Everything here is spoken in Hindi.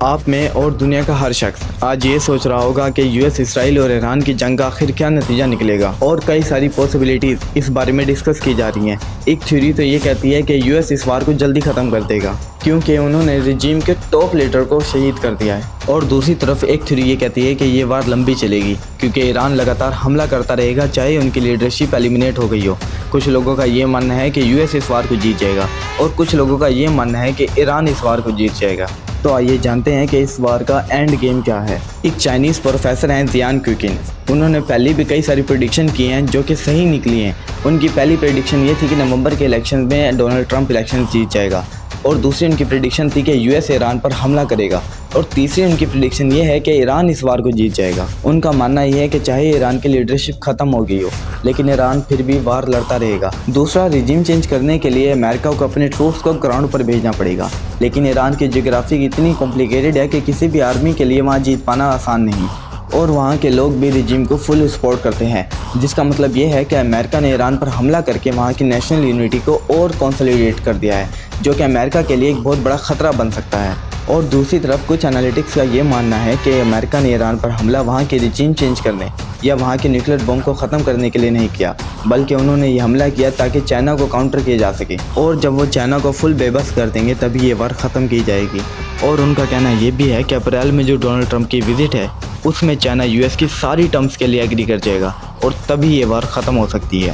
आप में और दुनिया का हर शख्स आज ये सोच रहा होगा कि यूएस, इसराइल और ईरान की जंग का आखिर क्या नतीजा निकलेगा, और कई सारी पॉसिबिलिटीज इस बारे में डिस्कस की जा रही हैं। एक थ्योरी तो ये कहती है कि यूएस इस वार को जल्दी ख़त्म कर देगा क्योंकि उन्होंने रिजीम के टॉप लीडर को शहीद कर दिया है, और दूसरी तरफ एक थ्योरी ये कहती है कि ये वार लंबी चलेगी क्योंकि ईरान लगातार हमला करता रहेगा चाहे उनकी लीडरशिप एलिमिनेट हो गई हो। कुछ लोगों का ये मानना है कि यूएस इस वार को जीत जाएगा और कुछ लोगों का ये मानना है कि ईरान इस वार को जीत जाएगा। तो आइए जानते हैं कि इस वार का एंड गेम क्या है। एक चाइनीज़ प्रोफेसर हैं जियान क्विकिन, उन्होंने पहले भी कई सारी प्रेडिक्शन की हैं जो कि सही निकली हैं। उनकी पहली प्रेडिक्शन ये थी कि नवंबर के इलेक्शन में डोनाल्ड ट्रंप इलेक्शन जीत जाएगा, और दूसरी उनकी प्रेडिक्शन थी कि यूएस ईरान पर हमला करेगा, और तीसरी उनकी प्रेडिक्शन ये है कि ईरान इस वार को जीत जाएगा। उनका मानना यह है कि चाहे ईरान की लीडरशिप खत्म हो गई हो लेकिन ईरान फिर भी वार लड़ता रहेगा। दूसरा, रिजीम चेंज करने के लिए अमेरिका को अपने ट्रूप्स को ग्राउंड पर भेजना पड़ेगा, लेकिन ईरान की ज्योग्राफी इतनी कॉम्प्लिकेटेड है कि किसी भी आर्मी के लिए वहाँ जीत पाना आसान नहीं, और वहाँ के लोग भी रिजीम को फुल सपोर्ट करते हैं, जिसका मतलब ये है कि अमेरिका ने ईरान पर हमला करके वहाँ की नेशनल यूनिटी को और कंसोलिडेट कर दिया है, जो कि अमेरिका के लिए एक बहुत बड़ा ख़तरा बन सकता है। और दूसरी तरफ कुछ एनालिटिक्स का ये मानना है कि अमेरिका ने ईरान पर हमला वहाँ के रिजीम चेंज करने या वहाँ के न्यूक्लियर बम को ख़त्म करने के लिए नहीं किया, बल्कि उन्होंने ये हमला किया ताकि चाइना को काउंटर किया जा सके, और जब वो चाइना को फुल बेबस कर देंगे तभी ये वार ख़त्म की जाएगी। और उनका कहना ये भी है कि अप्रैल में जो डोनाल्ड ट्रंप की विजिट है उसमें चाइना यूएस की सारी टर्म्स के लिए एग्री कर जाएगा, और तभी ये वार ख़त्म हो सकती है।